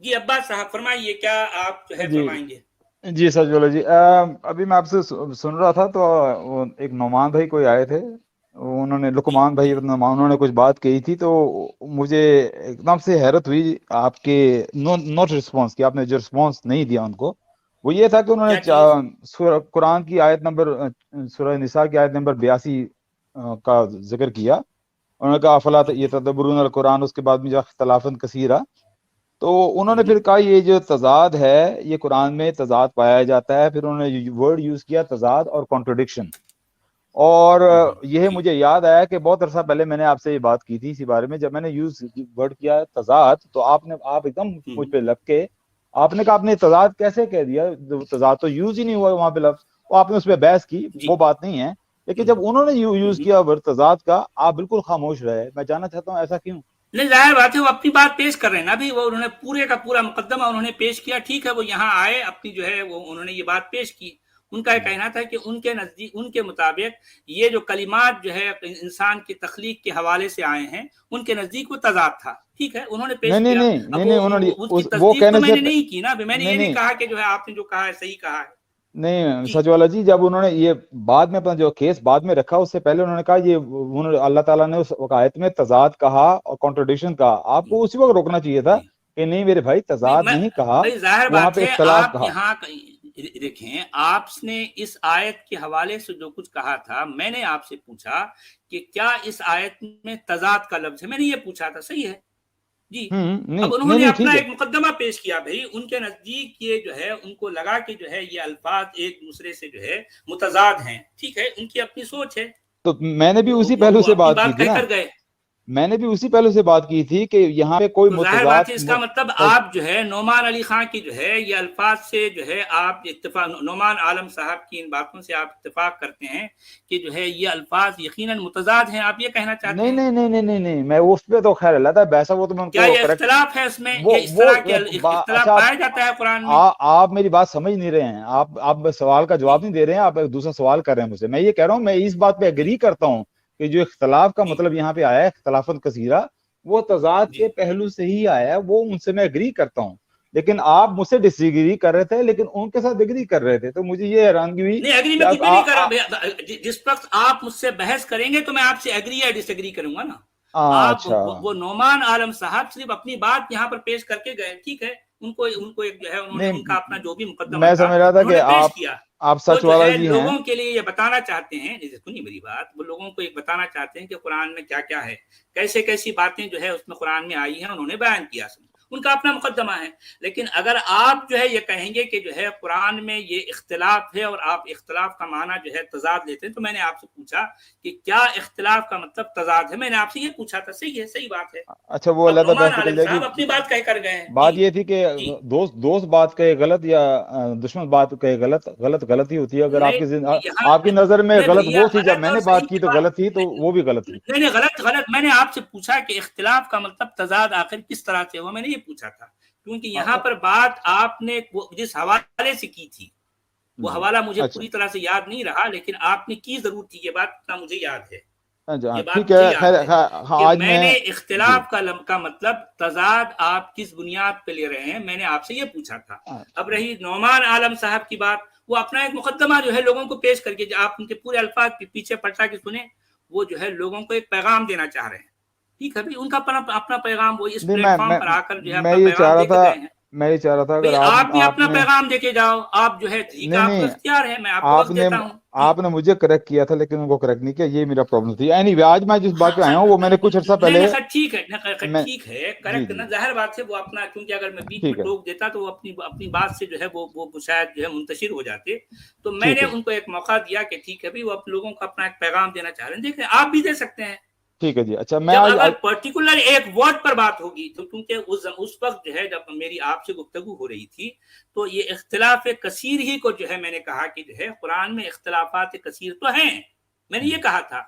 جی عباس صاحب فرمائیے، کیا آپ جو ہے جی فرمائیں گے؟ جی سچ بولو جی، ابھی میں آپ سے سن رہا تھا تو ایک نعمان بھائی کوئی آئے تھے، انہوں نے جی لقمان بھائی نعمان، انہوں نے کچھ بات کہی تھی تو مجھے ایک دم سے حیرت ہوئی آپ کے نوٹ رسپانس کی، آپ نے جو رسپانس نہیں دیا ان کو، وہ یہ تھا کہ انہوں کیا چیز؟ نے قرآن کی آیت نمبر سورہ نساء کی آیت نمبر 82 کا ذکر کیا، انہوں نے کہا افلا یتدبرون القرآن، اس کے بعد میں جو اختلافا کثیرا، تو انہوں نے پھر کہا یہ جو تضاد ہے یہ قرآن میں تضاد پایا جاتا ہے، پھر انہوں نے ورڈ یوز کیا تضاد اور کانٹرڈکشن، اور یہ جی مجھے یاد آیا کہ بہت عرصہ پہلے میں نے آپ سے یہ بات کی تھی اسی بارے میں، جب میں نے یوز ورڈ کیا تضاد تو آپ ایک دم مجھ پہ لگ کے آپ نے کہا آپ نے تضاد کیسے کہہ دیا، تضاد تو یوز ہی نہیں ہوا وہاں پہ لفظ، وہ آپ نے اس پہ بحث کی، جی وہ بات نہیں ہے، لیکن جب انہوں نے یوز کیا ورڈ تضاد کا آپ بالکل خاموش رہے، میں جاننا چاہتا ہوں ایسا کیوں؟ نہیں، ظاہر بات ہے وہ اپنی بات پیش کر رہے ہیں نا، ابھی وہ انہوں نے پورے کا پورا مقدمہ انہوں نے پیش کیا، ٹھیک ہے، وہ یہاں آئے اپنی جو ہے وہ انہوں نے یہ بات پیش کی، ان کا یہ کہنا تھا کہ ان کے نزدیک، ان کے مطابق یہ جو کلمات جو ہے انسان کی تخلیق کے حوالے سے آئے ہیں ان کے نزدیک وہ تضاد تھا، ٹھیک ہے، انہوں نے پیش نہیں نہیں کیا۔ نہیں اب نہیں نہیں، انہوں نے اس کی وہ تصدیق تو کہنے میں سے نے نہیں کی نا، ابھی میں نے نہیں یہ نہیں نہیں کہا کہ جو ہے آپ نے جو کہا ہے صحیح کہا ہے۔ نہیں جی سچ والا جی، جب انہوں نے یہ بعد میں اپنا جو کیس بعد میں رکھا اس سے پہلے انہوں نے کہا یہ اللہ تعالیٰ نے اس آیت میں تضاد کہا اور کانٹرڈکشن کہا، آپ کو اسی وقت روکنا چاہیے تھا جی کہ نہیں میرے بھائی نہیں، تضاد نہیں کہا، بھائی ظاہر وہاں بات پہ ہے اختلاف آپ کہا۔ یہاں دیکھیں، آپ نے اس آیت کے حوالے سے جو کچھ کہا تھا، میں نے آپ سے پوچھا کہ کیا اس آیت میں تضاد کا لفظ ہے، میں نے یہ پوچھا تھا، صحیح ہے جی۔ نہیں اب انہوں نہیں نے نہیں اپنا ٹھیک ہے، ایک مقدمہ پیش کیا، بھائی ان کے نزدیک یہ جو ہے ان کو لگا کہ جو ہے یہ الفاظ ایک دوسرے سے جو ہے متضاد ہیں، ٹھیک ہے، ان کی اپنی سوچ ہے، تو میں نے بھی اسی پہلو وہ سے اپنی بات کی بات تھی کہہ نا، کر گئے۔ میں نے بھی اسی پہلو سے بات کی تھی کہ یہاں پہ کوئی تو ظاہر متضاد بات ہے اس کا مطلب آپ جو ہے نعمان علی خان کی جو ہے یہ الفاظ سے جو ہے آپ اتفاق، نعمان عالم صاحب کی ان باتوں سے آپ اتفاق کرتے ہیں کہ جو ہے یہ الفاظ یقیناً متضاد ہیں، آپ یہ کہنا چاہتے نہیں ہیں؟ نہیں نہیں نہیں نہیں نہیں، میں اس پہ تو خیر اللہ تھا ویسا، وہ تو میں ان کیا کو یہ کریکٹ، اختلاف ہے اس میں؟ وہ یہ اس طرح کے اچھا اختلاف پایا جاتا ہے قرآن میں؟ آپ میری بات سمجھ نہیں رہے ہیں، آپ سوال کا جی جواب نہیں دے رہے ہیں، آپ ایک دوسرا سوال کر رہے ہیں مجھ سے، میں یہ کہہ رہا ہوں میں اس بات پہ جی اگری کرتا ہوں کہ جو اختلاف کا جی مطلب یہاں پہ آیا ہے اختلافاً کثیرہ، وہ تضاد جی کے پہلو سے ہی آیا ہے، وہ ان سے میں اگری کرتا ہوں، لیکن آپ مجھ سے ڈس ایگری کر رہے تھے لیکن ان کے ساتھ اگری کر رہے تھے، تو مجھے یہ حیرانگی ہوئی نہیں، ایگری کہ میں کچھ بھی نہیں کر رہا، جس وقت آپ مجھ سے بحث کریں گے تو میں آپ سے ایگری یا ڈس ایگری کروں گا نا۔ آپ اچھا وہ نعمان عالم صاحب صرف اپنی بات یہاں پر پیش کر کے گئے، ٹھیک ہے، ان کو ایک جو ہے انہوں نے ان کا نہیں، اپنا جو بھی مقدمہ میں تھا سمجھ رہا تھا انہوں کہ نے پیش آپ کیا، آپ وہ سچ جو والا ہے جی ہیں۔ لوگوں کے لیے یہ بتانا چاہتے ہیں، سنیے میری بات، وہ لوگوں کو ایک بتانا چاہتے ہیں کہ قرآن میں کیا کیا ہے، کیسے کیسی باتیں جو ہے اس میں قرآن میں آئی ہیں، انہوں نے بیان کیا، ان کا اپنا مقدمہ ہے۔ لیکن اگر آپ جو ہے یہ کہیں گے کہ جو ہے قرآن میں یہ اختلاف ہے اور آپ اختلاف کا معنی جو ہے تضاد لیتے ہیں، تو میں نے آپ سے پوچھا کہ کیا اختلاف کا مطلب تضاد ہے، میں نے آپ سے یہ پوچھا تھا، صحیح ہے، صحیح بات ہے۔ اچھا وہ اب علیحدہ نعمان بحث عالم نکل جائے صاحب گی، اپنی بات کہہ کر گئے ہیں۔ بات جی یہ تھی کہ جی دوست بات کہے غلط یا دشمن بات کہے غلط ہی ہوتی ہے، اگر آپ کی نہیں، یہاں آپ کی نظر میں نہیں غلط بھیا، وہ تھی جب غلط میں اور نے صحیح بات کی کی تو بات غلط تھی، تو وہ بھی غلط تھی۔ نہیں، غلط میں نے آپ سے پوچھا کہ اختلاف کا مطلب تضاد آخر کس طرح سے ہوا، میں نے یہ پوچھا تھا، کیونکہ یہاں پر بات آپ نے جس حوالے سے کی تھی وہ جی حوالہ مجھے اچھا پوری طرح سے یاد نہیں رہا، لیکن آپ نے کی ضرور تھی، یہ بات اتنا مجھے یاد ہے، ہاں یہ بات ٹھیک مجھے ہے، خیر یاد ہے ہاں کہ آج میں میں نے جی اختلاف کا مطلب تضاد آپ کس بنیاد پہ لے رہے ہیں، میں نے آپ سے یہ پوچھا تھا۔ اب رہی نعمان عالم صاحب کی بات، وہ اپنا ایک مقدمہ جو ہے لوگوں کو پیش کر کے، آپ ان کے پورے الفاظ کے پیچھے پلٹا کے سنیں، وہ جو ہے لوگوں کو ایک پیغام دینا چاہ رہے ہیں، ٹھیک ہے، ان کا اپنا پیغام، وہ اس نہیں پلیٹ فارم پر آ کر جو ہے میں اپنا یہ چاہ پیغام رہا دے کے تھا گئے ہیں۔ میں یہ چاہ رہا تھا اگر بھئی آپ بھی آپ اپنا نے پیغام دے کے جاؤ، آپ جو ہے ٹھیک ہے، نہیں آپ کو نہیں اختیار ہے، میں آپ کو وقت دیتا ہوں جی۔ آپ نے مجھے کریکٹ کیا تھا لیکن ان کو کریکٹ نہیں کیا، یہ میرا پرابلم تھی، اینی وے آج میں جس بات پہ آیا ہوں وہ میں نے کچھ عرصہ نہیں پہلے نہیں، ٹھیک ہے، میں ٹھیک ہے، جی کریکٹ جی نا، ظاہر بات ہے وہ اپنا، کیونکہ اگر میں بیچ میں ٹھیک ہے ٹوک دیتا تو وہ اپنی بات سے جو ہے وہ شاید جو ہے منتشر ہو جاتے، تو میں ٹھیک نے ہے جی ان کو ایک موقع دیا کہ ٹھیک ہے بھی، وہ اپنے لوگوں کو اپنا ایک پیغام دینا چاہ رہے ہیں، دیکھیں آپ بھی دے سکتے ہیں۔ ٹھیک ہے جی اچھا میں جب آج اگر پرٹیکولر ایک ورڈ پر بات ہوگی تو، کیونکہ اس وقت جو ہے جب میری آپ سے گفتگو ہو رہی تھی تو یہ اختلاف کثیر ہی کو جو ہے میں نے کہا کہ جو ہے قرآن میں اختلافات کثیر تو ہیں، میں نے یہ کہا تھا،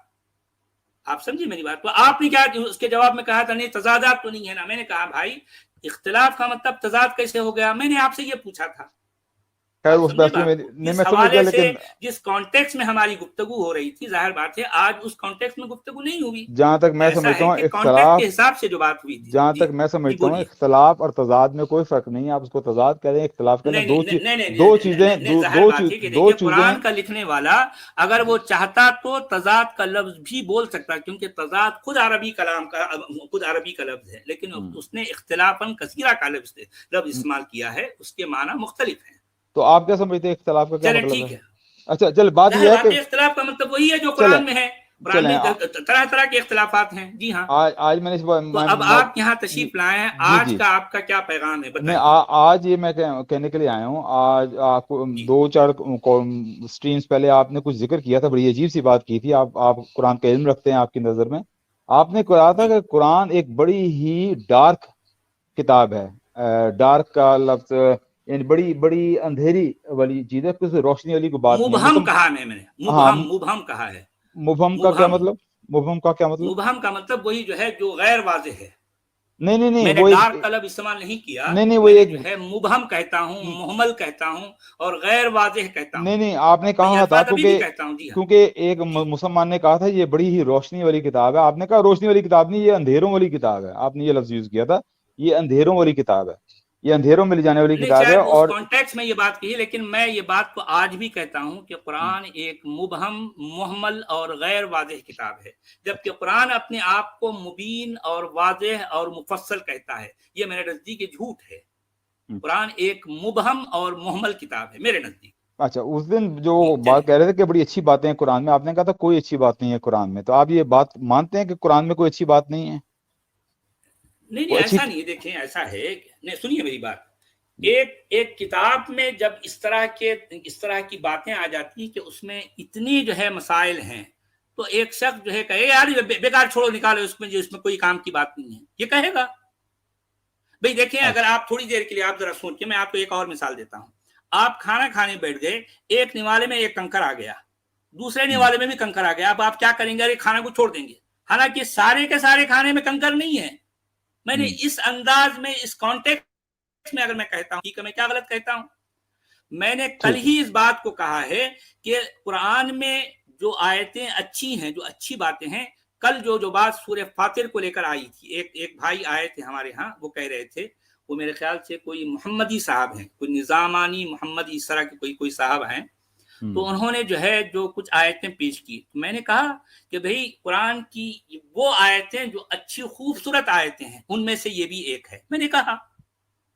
آپ سمجھے میری بات، تو آپ نے کیا اس کے جواب میں کہا تھا نہیں تضادات تو نہیں ہے نا، میں نے کہا بھائی اختلاف کا مطلب تضاد کیسے ہو گیا، میں نے آپ سے یہ پوچھا تھا، خیر آپ اس سمجھے بحث میں بات کو؟ نہیں جس میں سمجھ حوالے گیا، سے لیکن جس کانٹیکس میں ہماری گفتگو ہو رہی تھی، ظاہر بات ہے آج اس کانٹیکس میں گفتگو نہیں ہوئی. جہاں تک میں ایسا سمجھتا ہے ہوں کہ کانٹیکٹ اختلاف، کے حساب سے جو بات ہوئی تھی. جہاں جی تک میں جی سمجھتا ہوں بولیے. اختلاف اور تضاد میں کوئی فرق نہیں ہے. آپ اس کو تضاد کریں، اختلاف کریں، نہیں نہیں نہیں نہیں نہیں دو نہیں چیزیں، نہیں نہیں، ظاہر بات ہے کہ دو دیکھیے چیزیں ہیں. قرآن کا لکھنے والا اگر وہ چاہتا تو تضاد کا لفظ بھی بول سکتا، کیونکہ تضاد خود عربی کلام کا، خود عربی کا لفظ ہے، لیکن اس نے اختلافاً کثیرہ کا لفظ استعمال کیا ہے، اس کے معنی مختلف ہیں. تو آپ کیا سمجھتے ہیں اختلاف کا کیا چلیں مطلب ٹھیک ہے؟ ہے. اچھا چل، بات ظاہر یہ ہے بات کہ ہے اختلاف کا مطلب وہی ہے جو چلیں قرآن میں ہے. قرآن چلیں میں طرح طرح کے اختلافات ہیں. جی ہاں. آج میں نے تو اب آپ یہاں تشریف لائے ہیں، جی آج جی کا آپ کا کیا پیغام ہے نہیں، بتائیے. آج یہ میں کہنے کے لیے آیا ہوں. آج آپ کو جی 2-4 سٹریمز پہلے آپ نے کچھ ذکر کیا تھا، بڑی عجیب سی بات کی تھی. آپ قرآن کا علم رکھتے ہیں، آپ کی نظر میں آپ نے کہا تھا جی کہ قرآن ایک بڑی ہی ڈارک کتاب ہے. ڈارک کا لفظ یعنی بڑی بڑی اندھیری والی چیز ہے، کچھ روشنی والی کوئی بات نہیں ہے. مبہم کہا میں نے، ہاں، مبہم کہا ہے. مبہم کا کیا مبہم، مطلب؟ مبہم کا کیا مطلب؟ مبہم کا مطلب وہی جو ہے جو غیر واضح ہے. نہیں نہیں نہیں، میں نے وہ ایک ڈارک کا لفظ استعمال نہیں کیا، نہیں نہیں، وہ میں نے ایک جو ہے مبہم کہتا ہوں، محمل کہتا ہوں، اور غیر واضح کہتا ہوں. نہیں نہیں، آپ نے میں یہ کہا تھا الفاظ ابھی بھی کہتا ہوں. جی ہاں. کیونکہ ایک جی مسلمان نے کہا تھا یہ بڑی ہی روشنی والی کتاب ہے. آپ نے کہا روشنی والی کتاب نہیں، یہ اندھیروں والی کتاب ہے. آپ نے یہ لفظ یوز کیا تھا، یہ اندھیروں والی کتاب ہے، یہ اندھیروں میں لے جانے والی نہیں، کتاب ہے. شاید اس اور کانٹیکس میں یہ بات کہی، لیکن میں یہ بات کو آج بھی کہتا ہوں کہ قرآن ایک مبہم، محمل اور غیر واضح کتاب ہے، جبکہ قرآن اپنے آپ کو مبین اور واضح اور مفصل کہتا ہے. یہ میرے نزدیک جھوٹ ہے. قرآن ایک مبہم اور محمل کتاب ہے میرے نزدیک. اچھا، اس دن جو جی چلیں. بات کہہ رہے تھے کہ بڑی اچھی باتیں ہیں قرآن میں، آپ نے کہا تھا کوئی اچھی بات نہیں ہے قرآن میں، تو آپ یہ بات مانتے ہیں کہ قرآن میں کوئی اچھی بات نہیں ہے؟ نہیں نہیں، کوئی اچھی ایسا نہیں. دیکھیں ایسا ہے، نہیں سنیے میری بات. ایک کتاب میں جب اس طرح کی باتیں آ جاتی ہیں کہ اس میں اتنی جو ہے مسائل ہیں، تو ایک شخص جو ہے کہے یار یہ بیکار چھوڑو، نکالو اس میں کوئی کام کی بات نہیں ہے، یہ کہے گا. بھئی دیکھیں اگر اچھا آپ تھوڑی دیر کے لیے آپ ذرا سوچیں، میں آپ کو ایک اور مثال دیتا ہوں. آپ کھانا کھانے بیٹھ گئے، ایک نوالے میں ایک کنکر آ گیا، دوسرے نوالے میں بھی کنکر آ گیا. اب آپ کیا کریں گے؟ ارے کھانا کو چھوڑ دیں گے. حالانکہ سارے کے سارے کھانے میں کنکر نہیں ہے. میں نے اس انداز میں، اس کانٹیکس میں اگر میں کہتا ہوں کہ میں کیا غلط کہتا ہوں. میں نے کل ٹھیک ہے. ہی اس بات کو کہا ہے کہ قرآن میں جو آیتیں اچھی ہیں، جو اچھی باتیں ہیں، کل جو بات سورہ فاطر کو لے کر آئی تھی، ایک بھائی آئے تھے ہمارے ہاں، وہ کہہ رہے تھے، وہ میرے خیال سے کوئی محمدی صاحب ہیں، کوئی نظامانی محمدی اس طرح کے کوئی صاحب ہیں. تو انہوں نے جو ہے جو کچھ آیتیں پیش کی، میں نے کہا کہ بھئی قرآن کی وہ آیتیں جو اچھی خوبصورت آیتیں ہیں، ان میں سے یہ بھی ایک ہے. میں نے کہا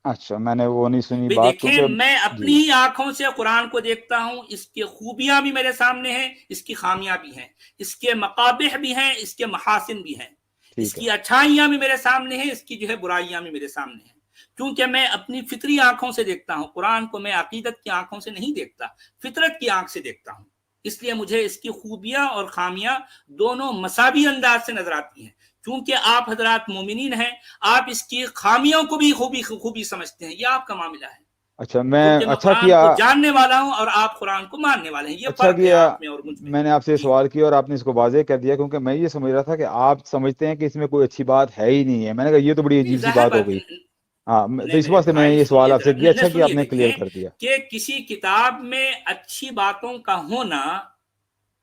اچھا، میں نے وہ نہیں سنی بھئی بات دیکھیں، کیونکہ میں جی اپنی ہی آنکھوں سے قرآن کو دیکھتا ہوں، اس کی خوبیاں بھی میرے سامنے ہیں، اس کی خامیاں بھی ہیں، اس کے مقابح بھی ہیں، اس کے محاسن بھی ہیں، اس ٹھیک ہے. کی اچھائیاں بھی میرے سامنے ہیں، اس کی جو ہے برائیاں بھی میرے سامنے ہیں. کیونکہ میں اپنی فطری آنکھوں سے دیکھتا ہوں قرآن کو، میں عقیدت کی آنکھوں سے نہیں دیکھتا، فطرت کی آنکھ سے دیکھتا ہوں. اس لیے مجھے اس کی خوبیاں اور خامیاں دونوں مساوی انداز سے نظر آتی ہیں. چونکہ آپ حضرات مومنین ہیں، آپ اس کی خامیوں کو بھی خوبی سمجھتے ہیں، یہ آپ کا معاملہ ہے. اچھا، میں کیونکہ میں اچھا قرآن کیا کو جاننے والا ہوں اور آپ قرآن کو ماننے والے ہیں، یہ اچھا فرق ہے کیا آپ میں اور مجھ میں. میں نے آپ سے جی سوال کیا اور آپ نے اس کو واضح کر دیا، کیونکہ میں یہ سمجھ رہا تھا کہ آپ سمجھتے ہیں کہ اس میں کوئی اچھی بات ہے ہی نہیں ہے. میں نے کہا یہ تو بڑی نہیں، عجیب سی ظاہر بات ہو بات گئی. ہاں، تو نہیں اس میرے واسطے میں بھائی یہ سوال سنیے آپ ذرا، سے کیا. اچھا کیا آپ سنیے. نے کلیئر دیکھیں کر دیا. کہ کسی کتاب میں اچھی باتوں کا ہونا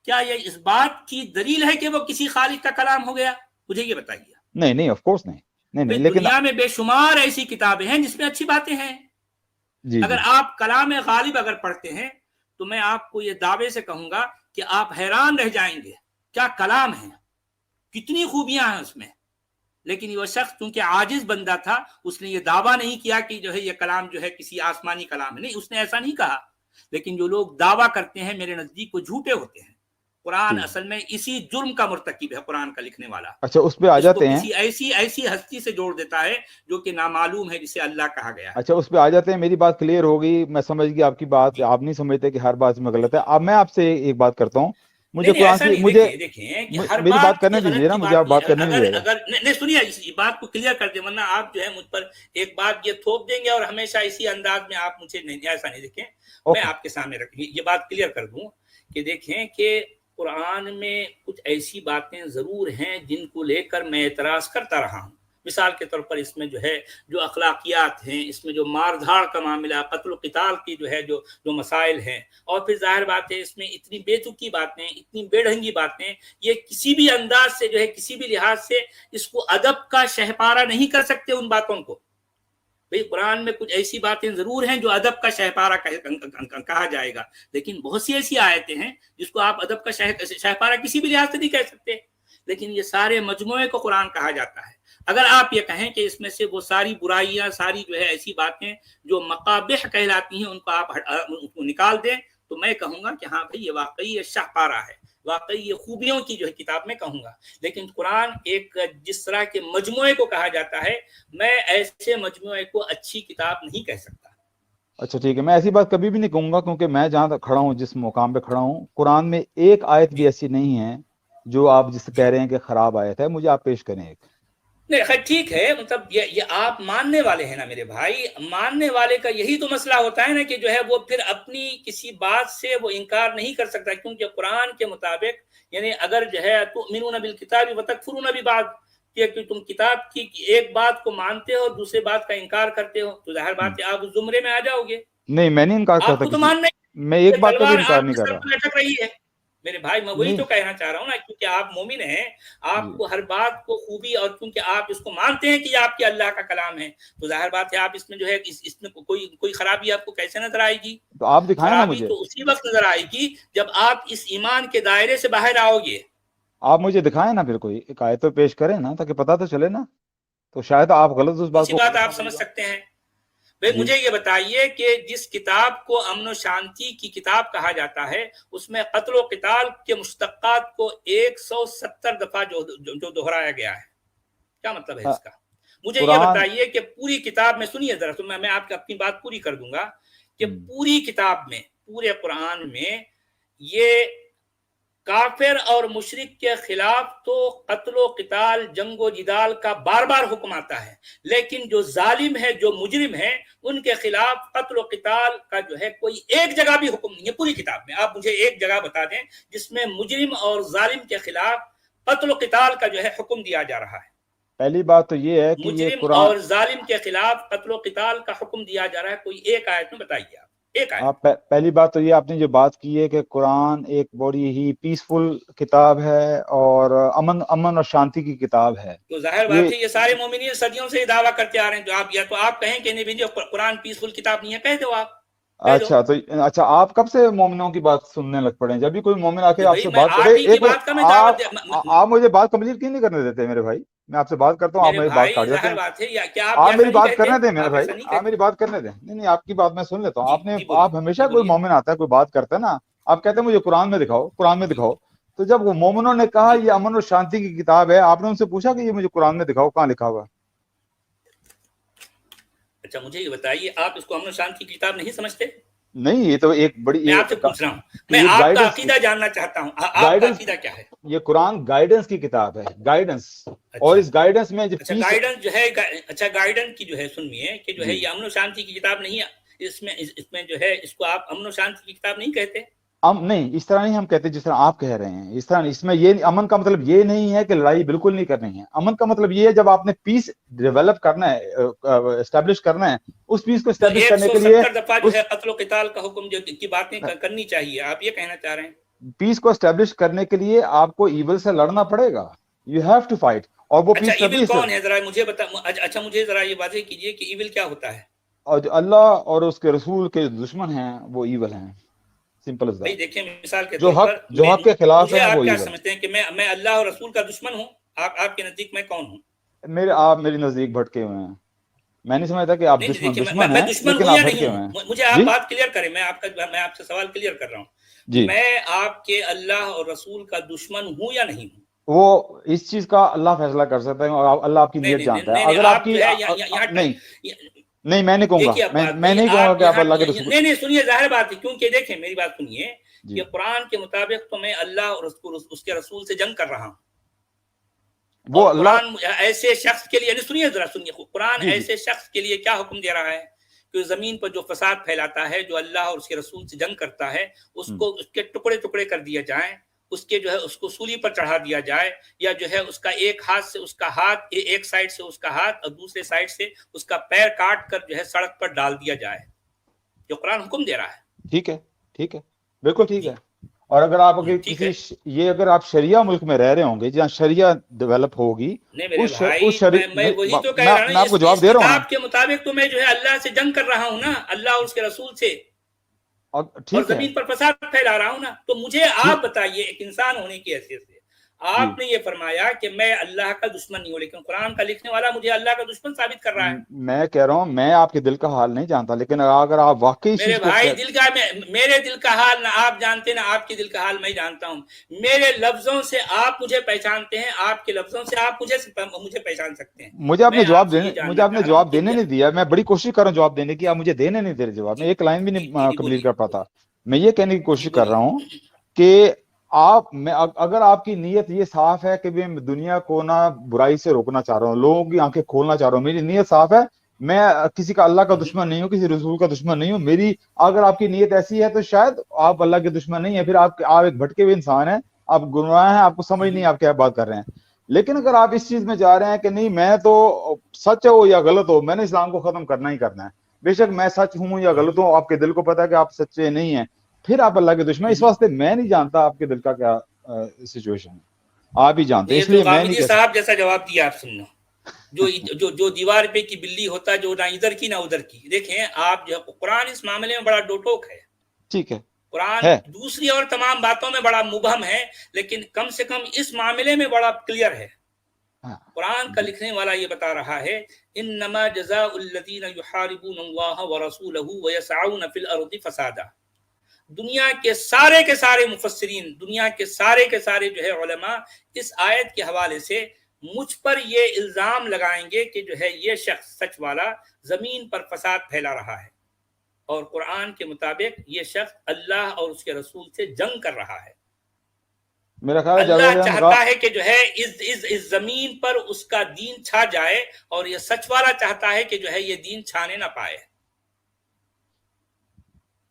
کیا یہ اس بات کی دلیل ہے کہ وہ کسی خالق کا کلام ہو گیا؟ مجھے یہ بتائیے. نہیں نہیں، آف کورس نہیں. نہیں نہیں، بھئی لیکن دنیا میں بے شمار ایسی کتابیں ہیں جس میں اچھی باتیں ہیں. جی اگر جی آپ کلام غالب اگر پڑھتے ہیں تو میں آپ کو یہ دعوے سے کہوں گا کہ آپ حیران رہ جائیں گے، کیا کلام ہے، کتنی خوبیاں ہیں اس میں. لیکن وہ شخص چونکہ عاجز بندہ تھا، اس نے یہ دعویٰ نہیں کیا کہ جو ہے یہ کلام جو ہے کسی آسمانی کلام ہے، نہیں، اس نے ایسا نہیں کہا. لیکن جو لوگ دعویٰ کرتے ہیں میرے نزدیک وہ جھوٹے ہوتے ہیں. قرآن ٹھیک. اصل میں اسی جرم کا مرتکب ہے. قرآن کا لکھنے والا اچھا، اس پہ آ اس کو جاتے ہیں. کسی ایسی ہستی سے جوڑ دیتا ہے جو کہ نامعلوم ہے، جسے اللہ کہا گیا ہے. اچھا، اس پہ آ جاتے ہیں. میری بات کلیئر ہو گئی، میں سمجھ گیا آپ کی بات. جی آپ نہیں سمجھتے کہ ہر بات میں غلط ہے. اب میں آپ سے ایک بات کرتا ہوں. نہیں مجھے نہیں، قرآن ایسا کی نہیں. دیکھیں کہ ہر میری بات بات کی کرنے دیجیے غلط نا، کی مجھے بات آپ نہیں. بات کرنے نہیں دے رہے. اگر نہیں سنیے، اس بات کو کلیئر کر دیں، ورنہ آپ جو ہے مجھ پر ایک بات یہ تھوپ دیں گے اور ہمیشہ اسی انداز میں آپ مجھے نہیں. ایسا نہیں. دیکھیں میں اوکے. آپ کے سامنے یہ بات کلیئر کر دوں کہ دیکھیں کہ قرآن میں کچھ ایسی باتیں ضرور ہیں جن کو لے کر میں اعتراض کرتا رہا ہوں. مثال کے طور پر اس میں جو ہے جو اخلاقیات ہیں، اس میں جو مار دھاڑ کا معاملہ، قتل و قتال کی جو ہے جو مسائل ہیں، اور پھر ظاہر بات ہے اس میں اتنی بے تکی باتیں، اتنی بے ڈھنگی باتیں، یہ کسی بھی انداز سے جو ہے کسی بھی لحاظ سے اس کو ادب کا شہپارہ نہیں کر سکتے ان باتوں کو۔ بھئی قرآن میں کچھ ایسی باتیں ضرور ہیں جو ادب کا شہپارہ کہا جائے گا، لیکن بہت سی ایسی آیتیں ہیں جس کو آپ ادب کا شہپارہ کسی بھی لحاظ سے نہیں کہہ سکتے، لیکن یہ سارے مجموعے کو قرآن کہا جاتا ہے۔ اگر آپ یہ کہیں کہ اس میں سے وہ ساری برائیاں، ساری جو ہے ایسی باتیں جو مقابح کہلاتی ہیں ان کو آپ نکال دیں، تو میں کہوں گا کہ ہاں بھئی یہ واقعی یہ شاہپارہ ہے، واقعی یہ خوبیوں کی جو ہے کتاب میں کہوں گا۔ لیکن قرآن ایک جس طرح کے مجموعے کو کہا جاتا ہے، میں ایسے مجموعے کو اچھی کتاب نہیں کہہ سکتا۔ اچھا ٹھیک ہے، میں ایسی بات کبھی بھی نہیں کہوں گا، کیونکہ میں جہاں تک کھڑا ہوں، جس مقام پہ کھڑا ہوں، قرآن میں ایک آیت بھی ایسی نہیں ہے جو آپ جس سے کہہ رہے ہیں کہ خراب آیت ہے۔ مجھے آپ پیش کریں ایک۔ نہیں خیر ٹھیک ہے، مطلب یہ آپ ماننے والے ہیں نا میرے بھائی، ماننے والے کا یہی تو مسئلہ ہوتا ہے نا کہ جو ہے وہ پھر اپنی کسی بات سے وہ انکار نہیں کر سکتا، کیونکہ قرآن کے مطابق یعنی اگر جو ہے تؤمنون بالکتاب وتکفرون ببعض، کہ تم کتاب کی ایک بات کو مانتے ہو دوسرے بات کا انکار کرتے ہو، تو ظاہر بات ہے آپ اس زمرے میں آ جاؤ گے۔ نہیں، میں نہیں انکار آپ کرتا کو تو کسی، ماننا میں ایک ہے، بات کا بھی تلوار انکار آپ نہیں کے کر سر رہا۔ پر لٹک رہی ہے میرے بھائی، میں وہی نہیں تو کہنا چاہ رہا ہوں نا، کیونکہ آپ مومن ہیں، آپ جی، کو ہر بات کو خوبی، اور کیونکہ آپ اس کو مانتے ہیں کہ یہ آپ کے اللہ کا کلام ہے، تو ظاہر بات ہے آپ اس میں جو ہے اس میں کوئی خرابی آپ کو کیسے نظر آئے گی؟ تو آپ دکھائیں نا خرابی مجھے، تو اسی وقت نظر آئے گی جب آپ اس ایمان کے دائرے سے باہر آؤ گے۔ آپ مجھے دکھائیں نا، پھر کوئی ایک آیت تو پیش کریں نا، تاکہ پتہ تو چلے نا، تو شاید آپ غلط اس کون بات سی کو بات غلط آپ سمجھ سمجھ جائیں۔ سکتے ہیں؟ بھئی جی، مجھے یہ بتائیے کہ جس کتاب کو امن و شانتی کی کتاب کہا جاتا ہے، اس میں قتل و قتال کے مشتقات کو 170 دفعہ جو دہرایا گیا ہے، کیا مطلب ہے اس کا؟ مجھے یہ قرآن، بتائیے کہ پوری کتاب میں، سنیے ذرا، تو میں آپ کی اپنی بات پوری کر دوں گا، کہ پوری کتاب میں، پورے قرآن میں یہ کافر اور مشرک کے خلاف تو قتل و قتال، جنگ و جدال کا بار بار حکم آتا ہے، لیکن جو ظالم ہے، جو مجرم ہے، ان کے خلاف قتل و قتال کا جو ہے کوئی ایک جگہ بھی حکم نہیں ہے پوری کتاب میں۔ آپ مجھے ایک جگہ بتا دیں جس میں مجرم اور ظالم کے خلاف قتل و قتال کا جو ہے حکم دیا جا رہا ہے۔ پہلی بات تو یہ ہے کہ یہ مجرم قرآن، اور ظالم کے خلاف قتل و قتال کا حکم دیا جا رہا ہے، کوئی ایک آیت میں بتائیے آپ، ایک آیت۔ آپ پہلی بات تو یہ آپ نے جو بات کی ہے کہ قرآن ایک بڑی ہی پیسفل کتاب ہے اور امن اور شانتی کی کتاب ہے۔ تو ظاہر بات ہے یہ سارے مومنین صدیوں سے یہ دعویٰ کرتے آ رہے ہیں، جو آپ یا تو آپ کہیں کہ نہیں بھی قرآن پیسفل کتاب نہیں ہے، کہہ دو آپ، کہہ دو۔ اچھا تو اچھا، آپ کب سے مومنوں کی بات سننے لگ پڑے ہیں؟ جب بھی کوئی مومن آ کے آپ بھائی سے میں بات کرے، آپ ہی کی ایک منٹ، بات کا میں دعوت آپ مجھے بات کمپلیٹ کیوں نہیں کرنے دیتے میرے بھائی؟ میں آپ سے بات کرتا ہوں، آپ میرے میری بات بھائی کاٹ جاتے ظاہر ہیں۔ بات ہے، یا کیا آپ آپ ایسا میری نہیں بات کہتے؟ کرنے دیں میرے آپ بھائی، ایسا نہیں آپ کہتے؟ میری بات کرنے دیں۔ نہیں، آپ کی بات میں سن لیتا ہوں۔ جی بولیے، آپ ہمیشہ جی کوئی بولیے۔ مومن آتا ہے، کوئی بات کرتا ہے نا، آپ کہتے ہیں مجھے قرآن میں دکھاؤ، قرآن میں جی دکھاؤ۔ تو جب وہ مومنوں نے کہا جی یہ امن اور شانتی کی کتاب ہے، آپ نے ان سے پوچھا کہ یہ مجھے قرآن میں دکھاؤ، کہاں لکھا ہوا؟ اچھا مجھے یہ بتائیے، آپ اس کو امن و شانتی کی کتاب نہیں سمجھتے؟ نہیں، یہ تو ایک بڑی میں آپ سے پوچھ رہا ہوں، میں یہ آپ کا گائیڈنس کی، عقیدہ جاننا چاہتا ہوں، آپ کا گائیڈنس، عقیدہ کیا ہے؟ یہ قرآن گائیڈنس کی کتاب ہے، گائیڈنس، اور اچھا اس گائیڈنس میں جو اچھا، پیس، گائیڈنس جو ہے، اچھا گائیڈنس کی جو ہے، سنیے کہ جو ہے جی، یہ امن و شانتی کی کتاب نہیں ہے، اس میں جو ہے اس کو آپ امن و شانتی کی کتاب نہیں کہتے؟ نہیں، اس طرح نہیں ہم کہتے جس طرح آپ کہہ رہے ہیں، اس طرح نہیں۔ اس میں یہ امن کا مطلب یہ نہیں ہے کہ لڑائی بالکل نہیں کرنی ہے۔ امن کا مطلب یہ ہے جب آپ نے پیس ڈیولپ کرنا ہے، اسٹیبلش کرنا ہے، اس پیس کو تو اسٹیبلش کرنے کے لیے 170 دفعہ جو اس ہے قتل و قتال کا حکم جو کی باتیں کرنی چاہیے، آپ یہ کہنا چاہ رہے ہیں؟ پیس کو اسٹیبلش کرنے کے لیے آپ کو ایول سے لڑنا پڑے گا، یو ہیو ٹو فائٹ، اور وہ اچھا پیس ایول تبھی سے، کون ہے ذرا مجھے بتا، اچھا مجھے ذرا یہ واضح کیجئے کہ ایول کیا ہوتا ہے؟ اور جو اللہ اور اس کے رسول کے دشمن ہیں وہ ایول ہیں، سمپل از بھئی دیٹ۔ دیکھیں مثال کے طور پر جو حق کے خلاف مجھے ہیں وہ آپ کیا ایول سمجھتے ہیں کہ میں اللہ اور رسول کا دشمن ہوں؟ آپ کے نزدیک میں کون ہوں؟ ہیں۔ آپ میری نزدیک بھٹکے ہوئے ہیں۔ میں نہیں سمجھتا کہ آپ نہیں دشمن دیکھیے، میں ہیں، دشمن لیکن ہوں آپ یا بھٹکے نہیں ہوئے ہیں۔ ہوں؟ مجھے آپ جی بات کلیئر کریں، میں آپ سے سوال کلیئر کر رہا ہوں، جی، میں آپ کے اللہ اور رسول کا دشمن ہوں یا نہیں ہوں؟ وہ اس چیز کا اللہ فیصلہ کر سکتا ہے، اور اللہ آپ کی نہیں نیت نہیں جانتا ہے۔ نہیں نہیں، اگر آپ آپ کی جو ہے یہاں نہیں نہیں، میں نہیں کہوں گا، دیکھیے اب بات میں بھئی، نہیں کہوں گا آپ کہ آپ یہاں اللہ کے رسول، نہیں سنیے، ظاہر بات ہے، کیونکہ دیکھیں میری بات سنیے جی کہ قرآن کے مطابق تو میں اللہ اور اس کے رسول سے جنگ کر رہا ہوں، وہ اور اللہ، قرآن ایسے شخص کے لیے، سنیے ذرا سنیے، قرآن جی جی ایسے شخص کے لیے کیا حکم دے رہا ہے کہ زمین پر جو فساد پھیلاتا ہے، جو اللہ اور اس کے رسول سے جنگ کرتا ہے، اس کو اس کے ٹکڑے ٹکڑے کر دیے جائیں، اس کے جو ہے اس کو سولی پر چڑھا دیا جائے، یا جو ہے اس کا ایک ہاتھ سے اس کا ہاتھ، ایک سائڈ سے اس کا ہاتھ اور دوسرے سائڈ سے اس کا پیر کاٹ کر جو ہے سڑک پر ڈال دیا جائے، جو قرآن حکم دے رہا ہے۔ ٹھیک ہے، ٹھیک ہے، بالکل ٹھیک جی ہے۔ اور اگر آپ ٹھیک ہے۔ یہ اگر آپ شریعہ ملک میں رہ رہے ہوں گے جہاں شریعہ ڈیولپ ہوگی، نہیں میرے اس بھائی، میں وہی تو کہہ رہا ہوں، میں آپ کو اس جواب دے رہا ہوں نا۔ کتاب کے مطابق تو میں جو ہے اللہ سے جنگ کر رہا ہوں نا، اللہ اور اس کے رسول سے، اور ٹھیک ہے، زمین پر فساد پھیلا رہا ہوں نا۔ تو مجھے آپ بتائیے، ایک انسان ہونے کی حیثیت سے جی، آپ نے یہ فرمایا کہ میں اللہ کا دشمن نہیں ہوں، لیکن قرآن کا لکھنے والا مجھے اللہ کا دشمن ثابت کر رہا ہے۔ میں کہہ رہا ہوں میں آپ کے دل کا حال نہیں جانتا، لیکن اگر آپ واقعی اس میرے چیز کو بھائی میرے دل کا حال نہ آپ جانتے نہ آپ کے دل کا حال میں جانتا ہوں۔ میرے لفظوں سے آپ مجھے پہچانتے ہیں، آپ کے لفظوں سے آپ مجھے پہچان سکتے ہیں۔ مجھے آپ نے جواب دینے کہ نہیں دیا، میں بڑی کوشش کر رہا ہوں جواب دینے کی، آپ مجھے دینے نہیں دے رہے جواب، میں ایک لائن بھی نہیں کمپلیٹ کر پاتا۔ میں یہ کہنے کی کوشش کر رہا ہوں کہ اگر آپ کی نیت یہ صاف ہے کہ میں دنیا کو نہ برائی سے روکنا چاہ رہا ہوں، لوگوں کی آنکھیں کھولنا چاہ رہا ہوں، میری نیت صاف ہے، میں کسی کا اللہ کا دشمن نہیں ہوں، کسی رسول کا دشمن نہیں ہوں، اگر آپ کی نیت ایسی ہے تو شاید آپ اللہ کے دشمن نہیں ہیں، پھر آپ ایک بھٹکے ہوئے انسان ہیں، آپ گناہ ہیں، آپ کو سمجھ نہیں آپ کیا بات کر رہے ہیں۔ لیکن اگر آپ اس چیز میں جا رہے ہیں کہ نہیں میں تو سچ ہو یا غلط ہو، میں نے اسلام کو ختم کرنا ہی کرنا ہے، بے شک میں سچ ہوں یا غلط ہوں، آپ کے دل کو پتا ہے کہ آپ سچے نہیں ہیں، پھر آپ اللہ کے دشمن۔ اس واسطے میں نہیں جانتا آپ کے دل کا کیا سچویشن ہے، آپ ہی جانتے ہیں، یہ اس تو لیے میں نہیں غامدی کہہ صاحب سکتا۔ جیسا جواب دیا آپ سننا، جو دیوار پہ کی بلی ہوتا ہے، جو نہ ادھر کی نہ ادھر کی۔ دیکھیں آپ جو قرآن اس معاملے میں بڑا ڈوٹوک ہے، ٹھیک ہے، قرآن ہے، دوسری اور تمام باتوں میں بڑا مبہم ہے، لیکن کم سے کم اس معاملے میں بڑا کلیئر ہے۔ قرآن کا لکھنے والا یہ بتا رہا ہے، انما جزاء الذین یحاربون اللہ ورسولہ ویسعون فی الارض فسادا۔ دنیا کے سارے مفسرین، دنیا کے سارے جو ہے علماء اس آیت کے حوالے سے مجھ پر یہ الزام لگائیں گے کہ جو ہے یہ شخص سچ والا زمین پر فساد پھیلا رہا ہے، اور قرآن کے مطابق یہ شخص اللہ اور اس کے رسول سے جنگ کر رہا ہے۔ میرا خیال ہے اللہ جاوید چاہتا ہے کہ جو ہے اس زمین پر اس کا دین چھا جائے، اور یہ سچ والا چاہتا ہے کہ جو ہے یہ دین چھانے نہ پائے۔